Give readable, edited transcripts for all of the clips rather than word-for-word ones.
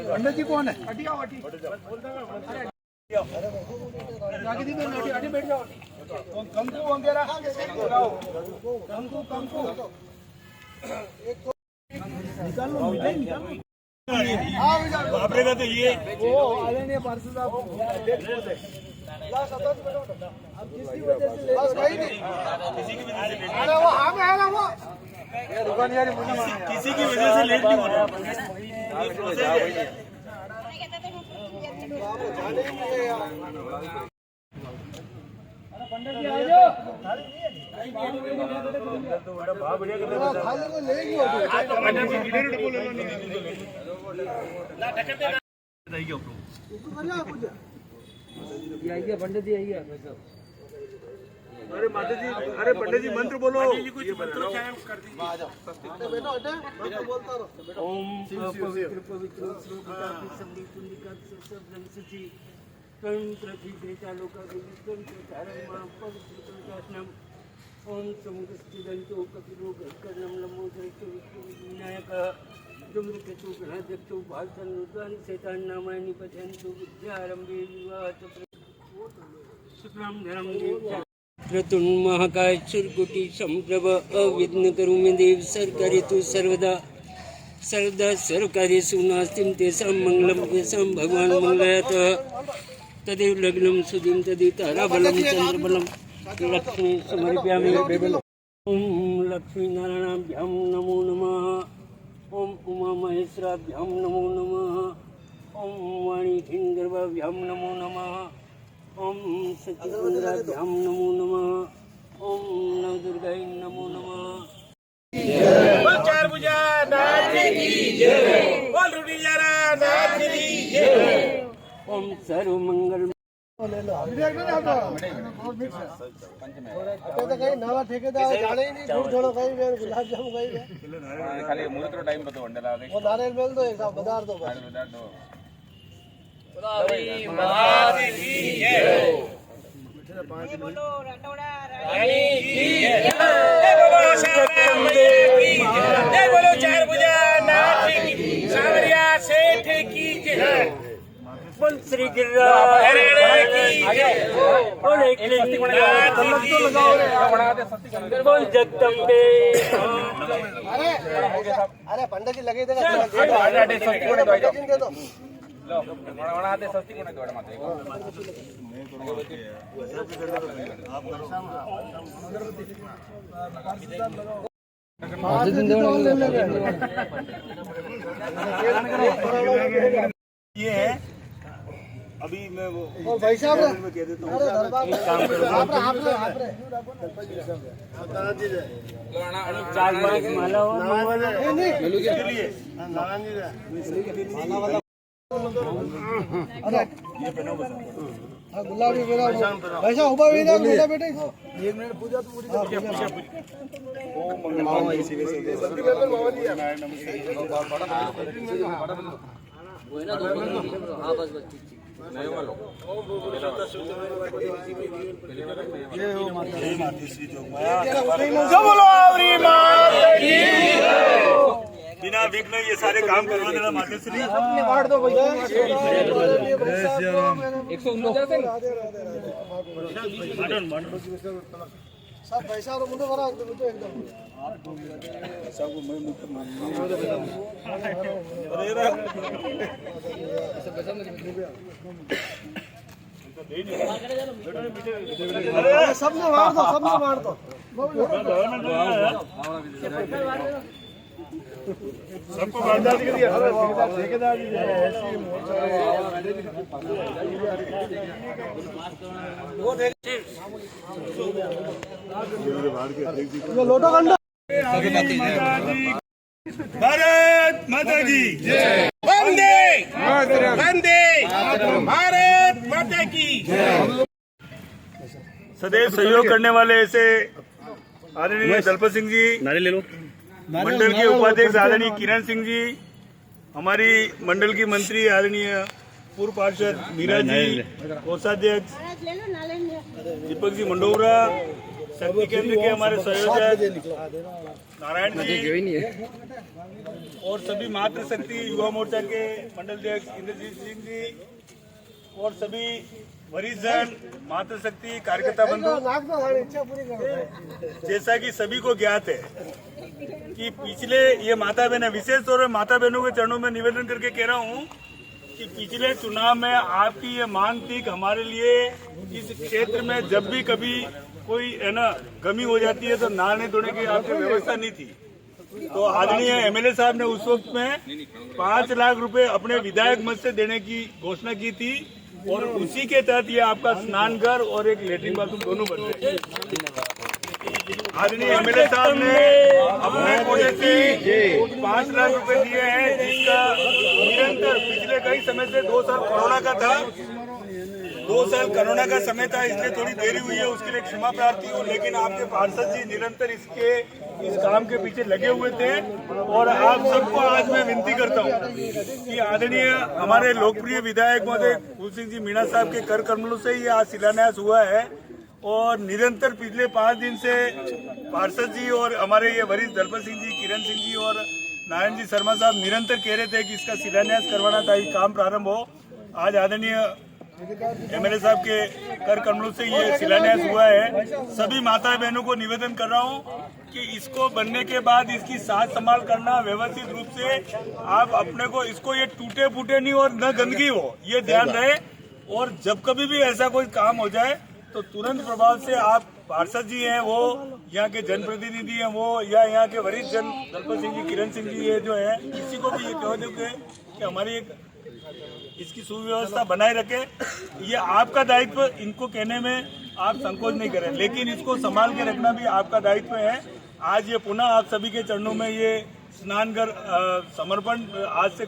पंडित जी कौन है? बैठ जाओ। कंकु वगैरह कंकु निकाल लो। वापरेगा तो ये वो आदरणीय पार्षद साहब किसकी वजह से बस भाई नहीं अरे वो हाँ में है ना वो दुकान यार किसी की वजह से लेट नहीं हो रहा। पंडित जी आ जाओ। खाली को ले गयो पंडित जी आइए। अरे माता जी, अरे पंडित जी मंत्र बोलो। ओम पवित्र पवित्र ओम समुद्रस्थितो कपिलो कर्णम लंबोदरश्च विनायक जुम्रकेतु गणाध्यक्षो भालचंद्रान शैतान नामानि पठन्तु विद्यारंभे विवाह शुक्लां धरं क्रतुं महाकाय सुरकोटि संप्रभ अविघ्न करोमि देव सर्वकार्येषु सर्वदा सर्वदा सर्वकार्येषु नास्ति तेषां मंगलं तेषां भगवान् मंगलात् तदेव लग्नं सुदिं तदेव ताराबलं चंद्रबलं लक्ष्मी समर्पयामि। ओम लक्ष्मी नारायणाभ्यां नमो नमः। ओम उमा महेश्वराभ्यां नमो नमः। ओम वाणी हिंगर्भाभ्यां नमो नमः। ओम सच्चिदानंदाभ्यां नमो नमः। ओम नवदुर्गाय नमो नमः। बोल चार भुजा नाथ की जय। बोल रुड़ीजारा नाथ की जय। ओम सर्व मंगल नवा ठेकेदार जाने ही नहीं थोड़ा कहीं गुलाब जामुन कहीं खाली मुहूर्त टाइम बताओ अंडा वो नारियल मेल दो एक साथ बदार दो माता की जय। बोलो रटोड़ा रानी की जय। बोलो शारदा मैया की जय। बोलो चार भुजा नाथ की सावरिया सेठ की जय। बोल श्री गिरिराज की जय। बोल बोल जगदम्बे। अरे पंडित जी लगे दे दो। सस्ती कोण आहे मात्र ये है अभी मैं वो भाई साहब में कह देता हूँ काम करो गुलाबी वैसा उबा बेटा बेटे 1 मिनट पूजा तो पूरी ओम मंगलमय शिवे बिना विघ्न ये सारे काम करवा देना माता श्री। बांट दो भैया 119 सब पैसा और मुझे भरा मुझे एकदम सब मैं मुक्त सबने मार दो सबको बर्दाश्त कर दिया। ठेकेदार लोटो कंडा भारत माता की जय। वंदे वंदे भारत माता की जय। सदैव सहयोग करने वाले ऐसे आदरणीय दलपत सिंह जी, नारे ले लो। मंडल के उपाध्यक्ष आदरणीय किरण सिंह जी, हमारी मंडल की मंत्री आदरणीय पूर्व पार्षद मीरा जी, कोषाध्यक्ष दीपक जी मंडोरा, शक्ति केंद्र के हमारे संयोजक नारायण जी और सभी मातृशक्ति युवा मोर्चा के मंडल अध्यक्ष इंद्रजीत सिंह जी और सभी वरिष्ठ जन मातृशक्ति कार्यकर्ता बंधु, जैसा कि सभी को ज्ञात है कि पिछले ये माता बहनें, विशेष तौर पर माता बहनों के चरणों में निवेदन करके कह रहा हूँ कि पिछले चुनाव में आपकी ये मांग थी कि हमारे लिए इस क्षेत्र में जब भी कभी कोई है ना कमी हो जाती है तो नाल नहीं धोने की आपकी व्यवस्था नहीं थी। तो आदरणीय एमएलए साहब ने उस वक्त में 5 लाख रुपए अपने विधायक मद से देने की घोषणा की थी और उसी के तहत ये आपका स्नान घर और एक लेटरिन बाथरूम दोनों बन रहे हैं। आदरणीय एमएलए साहब ने अपने कोटे से 5 लाख रुपए दिए हैं, जिसका निरंतर पिछले कई समय से 2 साल कोरोना का था, 2 साल कोरोना का समय था, इसलिए थोड़ी देरी हुई है, उसके लिए क्षमा प्रार्थी हूँ। लेकिन आपके पार्षद जी निरंतर इस काम के पीछे लगे हुए थे और आप सबको आज मैं विनती करता हूँ कि आदरणीय हमारे लोकप्रिय विधायक महोदय फूल सिंह जी मीणा साहब के कर कमलों से ही आज शिलान्यास हुआ है और निरंतर पिछले 5 दिन से पार्षद जी और हमारे ये वरिष्ठ दलपत सिंह जी, किरण सिंह जी और नारायण जी शर्मा साहब निरंतर कह रहे थे कि इसका शिलान्यास करवाना था, ये काम प्रारंभ हो। आज आदरणीय एमएलए साहब के कर कमलों से ये शिलान्यास हुआ है। सभी माता बहनों को निवेदन कर रहा हूँ कि इसको बनने के बाद इसकी साथ संभाल करना व्यवस्थित रूप से, आप अपने को इसको ये टूटे फूटे नहीं और न गंदगी हो, ये ध्यान रहे। और जब कभी भी ऐसा कोई काम हो जाए तो तुरंत प्रभाव से आप पार्षद जी हैं वो, यहाँ के जनप्रतिनिधि हैं वो, या यहाँ के वरिष्ठ जन दलपत सिंह जी, किरण सिंह जी ये जो है, किसी को भी ये कह दो कि हमारी एक इसकी सुव्यवस्था बनाए रखे। ये आपका दायित्व, इनको कहने में आप संकोच नहीं करें, लेकिन इसको संभाल के रखना भी आपका दायित्व है। आज ये पुनः आप सभी के चरणों में ये स्नान घर समर्पण आज से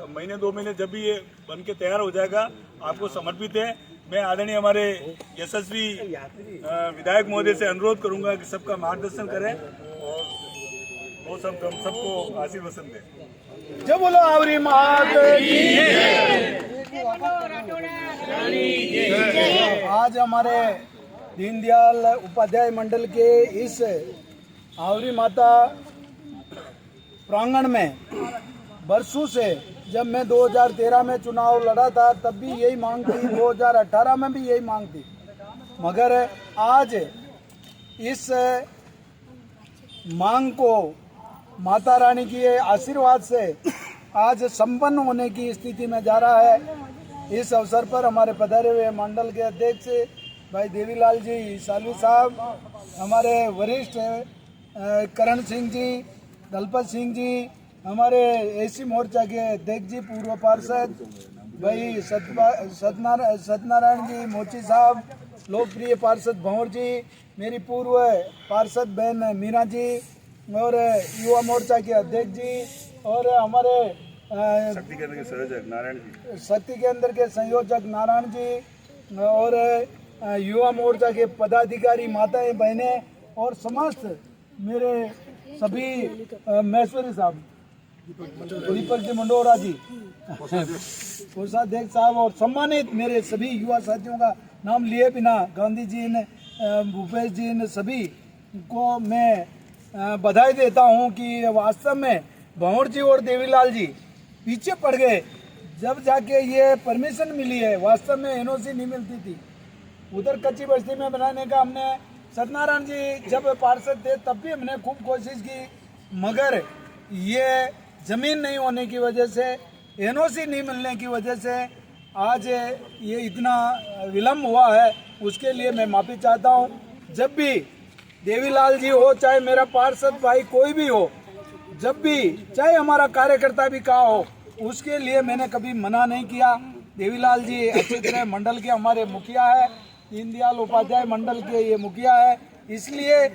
महीने 2 महीने जब भी ये बन के तैयार हो जाएगा आपको समर्पित है। मैं आदरणीय हमारे यशस्वी विधायक महोदय से अनुरोध करूंगा कि सबका मार्गदर्शन करें और वो सब हम सबको आशीर्वचन दें। जय बोलो आवरी मात की। आज हमारे दीनदयाल उपाध्याय मंडल के इस आवरी माता प्रांगण में बरसों से, जब मैं 2013 में चुनाव लड़ा था तब भी यही मांग थी, 2018 में भी यही मांग थी, मगर आज इस मांग को माता रानी के आशीर्वाद से आज संपन्न होने की स्थिति में जा रहा है। इस अवसर पर हमारे पधारे हुए मंडल के अध्यक्ष भाई देवीलाल जी सालवी साहब, हमारे वरिष्ठ करण सिंह जी, दलपत सिंह जी, हमारे एसी मोर्चा के अध्यक्ष जी, पूर्व पार्षद भाई सत्यनारायण जी मोची साहब, लोकप्रिय पार्षद भंवर जी, मेरी पूर्व पार्षद बहन मीरा जी और युवा मोर्चा के अध्यक्ष जी और हमारे शक्ति केंद्र के संयोजक नारायण जी, शक्ति केंद्र के संयोजक नारायण जी और युवा मोर्चा के पदाधिकारी माताएं बहनें और समस्त मेरे सभी महेश्वरी साहब, दीपक जी मंडोरा जी, कोषाध्यक्ष साहब और सम्मानित मेरे सभी युवा साथियों का नाम लिए बिना, गांधी जी ने, भूपेश जी ने, सभी को मैं बधाई देता हूं कि वास्तव में भंवर जी और देवीलाल जी पीछे पड़ गए। जब जाके ये परमिशन मिली है, वास्तव में एनओसी नहीं मिलती थी, उधर कच्ची बस्ती में बनाने का हमने, सत्यनारायण जी जब पार्षद थे तब भी हमने खूब कोशिश की, मगर ये जमीन नहीं होने की वजह से, एनओसी नहीं मिलने की वजह से आज ये इतना विलम्ब हुआ है। उसके लिए मैं माफ़ी चाहता हूँ। जब भी देवीलाल जी हो, चाहे मेरा पार्षद भाई कोई भी हो, जब भी, चाहे हमारा कार्यकर्ता भी कहा हो, उसके लिए मैंने कभी मना नहीं किया। देवीलाल जी अच्छी तरह मंडल के हमारे मुखिया है, दीनदयाल उपाध्याय मंडल के ये मुखिया है, इसलिए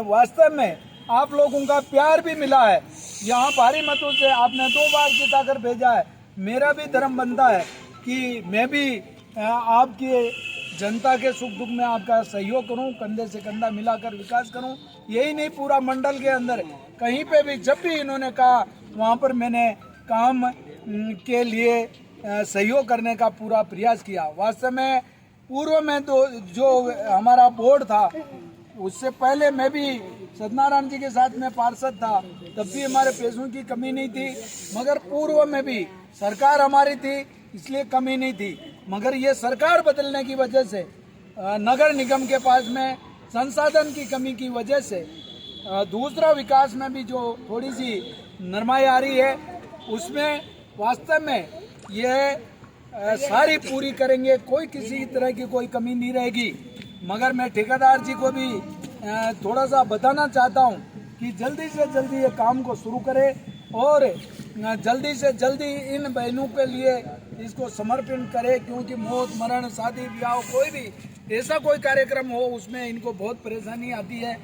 वास्तव में आप लोगों का प्यार भी मिला है। यहाँ भारी मतों से आपने 2 बार जिताकर भेजा है। मेरा भी धर्म बनता है कि मैं भी आपके जनता के सुख दुख में आपका सहयोग करूं, कंधे से कंधा मिलाकर विकास करूं। यही नहीं, पूरा मंडल के अंदर कहीं पे भी जब भी इन्होंने कहा वहाँ पर मैंने काम के लिए सहयोग करने का पूरा प्रयास किया। वास्तव में पूर्व में तो जो हमारा बोर्ड था उससे पहले मैं भी सत्यनारायण जी के साथ में पार्षद था, तब भी हमारे पैसों की कमी नहीं थी, मगर पूर्व में भी सरकार हमारी थी इसलिए कमी नहीं थी। मगर ये सरकार बदलने की वजह से नगर निगम के पास में संसाधन की कमी की वजह से दूसरा विकास में भी जो थोड़ी सी नरमाई आ रही है, उसमें वास्तव में ये सारी पूरी करेंगे, कोई किसी तरह की कोई कमी नहीं रहेगी। मगर मैं ठेकेदार जी को भी थोड़ा सा बताना चाहता हूँ कि जल्दी से जल्दी ये काम को शुरू करे और जल्दी से जल्दी इन बहनों के लिए इसको समर्पण करे, क्योंकि मौत मरण शादी ब्याह कोई भी ऐसा कोई कार्यक्रम हो उसमें इनको बहुत परेशानी आती है।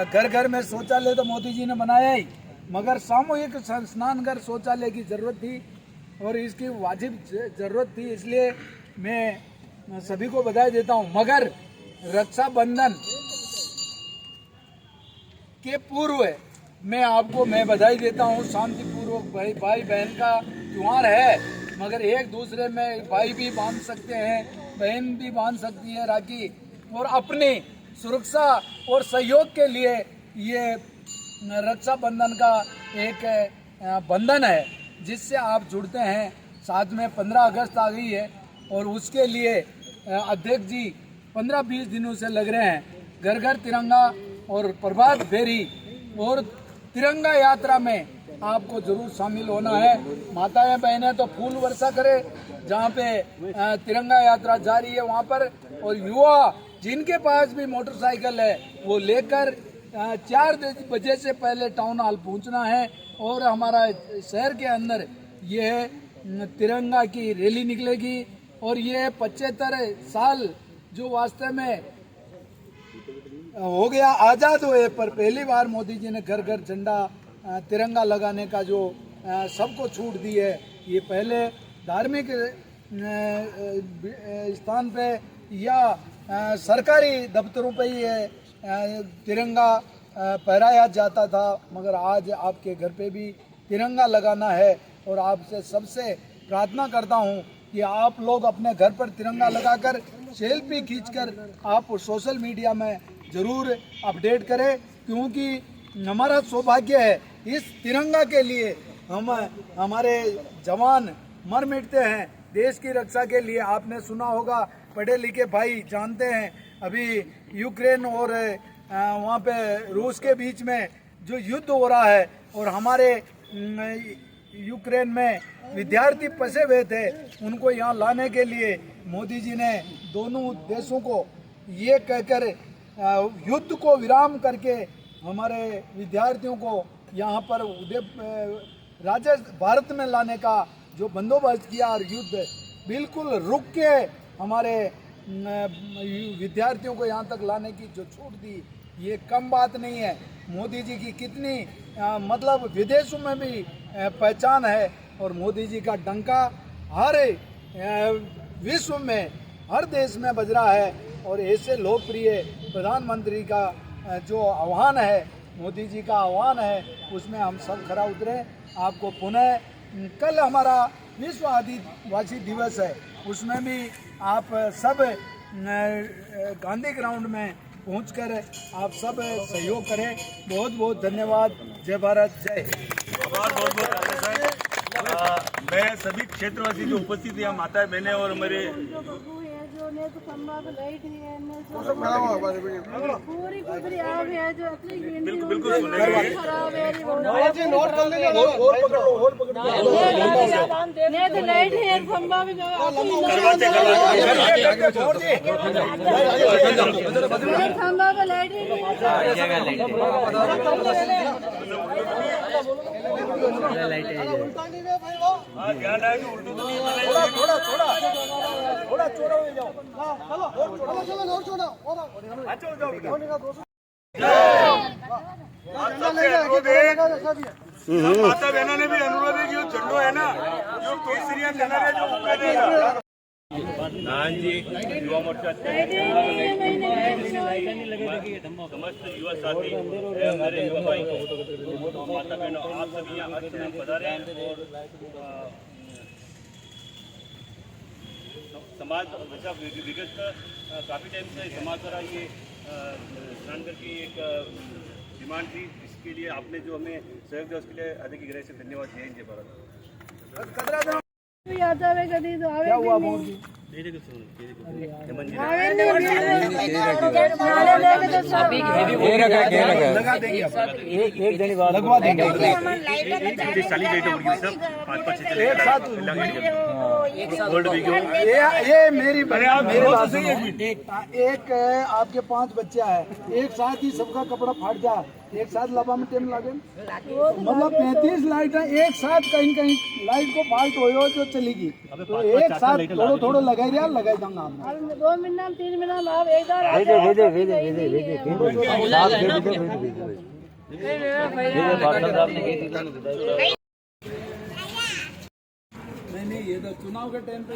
घर घर में शौचालय तो मोदी जी ने बनाया ही, मगर सामूहिक स्नान घर शौचालय की जरूरत थी और इसकी वाजिब जरूरत थी, इसलिए मैं सभी को बधाई देता हूं। मगर रक्षाबंधन के पूर्व मैं बधाई देता हूं। शांतिपूर्वक भाई बहन का त्योहार है, मगर एक दूसरे में भाई भी बांध सकते हैं, बहन भी बांध सकती है राखी, और अपनी सुरक्षा और सहयोग के लिए ये रक्षाबंधन का एक बंधन है जिससे आप जुड़ते हैं। साथ में 15 अगस्त आ गई है और उसके लिए अध्यक्ष जी 15-20 दिनों से लग रहे हैं। घर घर तिरंगा और प्रभात फेरी और तिरंगा यात्रा में आपको जरूर शामिल होना है। माताएं बहनें तो फूल वर्षा करें जहाँ पे तिरंगा यात्रा जारी है वहाँ पर, और युवा जिनके पास भी मोटरसाइकिल है वो लेकर 4 बजे से पहले टाउन हॉल पहुँचना है और हमारा शहर के अंदर ये तिरंगा की रैली निकलेगी। और ये 75 साल जो वास्तव में हो गया आज़ाद हुए, पर पहली बार मोदी जी ने घर घर झंडा तिरंगा लगाने का जो सबको छूट दी है। ये पहले धार्मिक स्थान पे या सरकारी दफ्तरों पे ही तिरंगा फहराया जाता था, मगर आज आपके घर पे भी तिरंगा लगाना है। और आपसे सबसे प्रार्थना करता हूँ कि आप लोग अपने घर पर तिरंगा लगाकर सेल्फी खींचकर आप सोशल मीडिया में ज़रूर अपडेट करें, क्योंकि हमारा सौभाग्य है इस तिरंगा के लिए हमारे जवान मर मिटते हैं देश की रक्षा के लिए। आपने सुना होगा, पढ़े लिखे भाई जानते हैं, अभी यूक्रेन और वहाँ पे रूस के बीच में जो युद्ध हो रहा है और हमारे यूक्रेन में विद्यार्थी फंसे हुए थे, उनको यहाँ लाने के लिए मोदी जी ने दोनों देशों को ये कहकर युद्ध को विराम करके हमारे विद्यार्थियों को यहाँ पर भारत में लाने का जो बंदोबस्त किया और युद्ध बिल्कुल रुक के हमारे विद्यार्थियों को यहाँ तक लाने की जो छूट दी, ये कम बात नहीं है। मोदी जी की कितनी मतलब विदेशों में भी पहचान है और मोदी जी का डंका हर विश्व में हर देश में बज रहा है। और ऐसे लोकप्रिय प्रधानमंत्री का जो आह्वान है, मोदी जी का आह्वान है, उसमें हम सब खरा उतरे। आपको पुनः कल हमारा विश्व आदिवासी दिवस है, उसमें भी आप सब गांधी ग्राउंड में पहुंचकर आप सब सहयोग करें। बहुत बहुत धन्यवाद। जय भारत, जय हिंद। मैं सभी क्षेत्रवासी जो उपस्थित यहाँ माता बहनें और मेरे बिल्कुल माता बहनों ने भी अनुरोध है कि जो झंडो है ना, जो केसरिया कलर है जो उनका देगा। हाँ जी, युवा मोर्चा समस्त युवा साथी हमारे युवा भाई माता बहनों, आप सभी यहाँ पधारे हैं और समाज विगत काफी टाइम से समाज द्वारा ये जानकर की एक डिमांड थी, इसके लिए आपने जो हमें सहयोग दिया उसके लिए अधिक गहराई से धन्यवाद। जय हिंद, जय भारत। क्या हुआ मोर जी? लगा देंगे लगवा देंगे एक साथ। ये मेरी मेरे बात सुनो। एक आपके 5 बच्चा है, एक साथ ही सबका कपड़ा फाट जा, एक साथ लबा में टाइम लागे। मतलब 35 लाइट है, एक साथ कहीं कहीं लाइट को फाल्ट हो तो चलेगी, तो एक साथ थोड़ा थोड़ा लगाई दिया, लगाई दूंगा। 2 महीना 3 महीना आप एक बार नहीं ये तो चुनाव के टाइम पे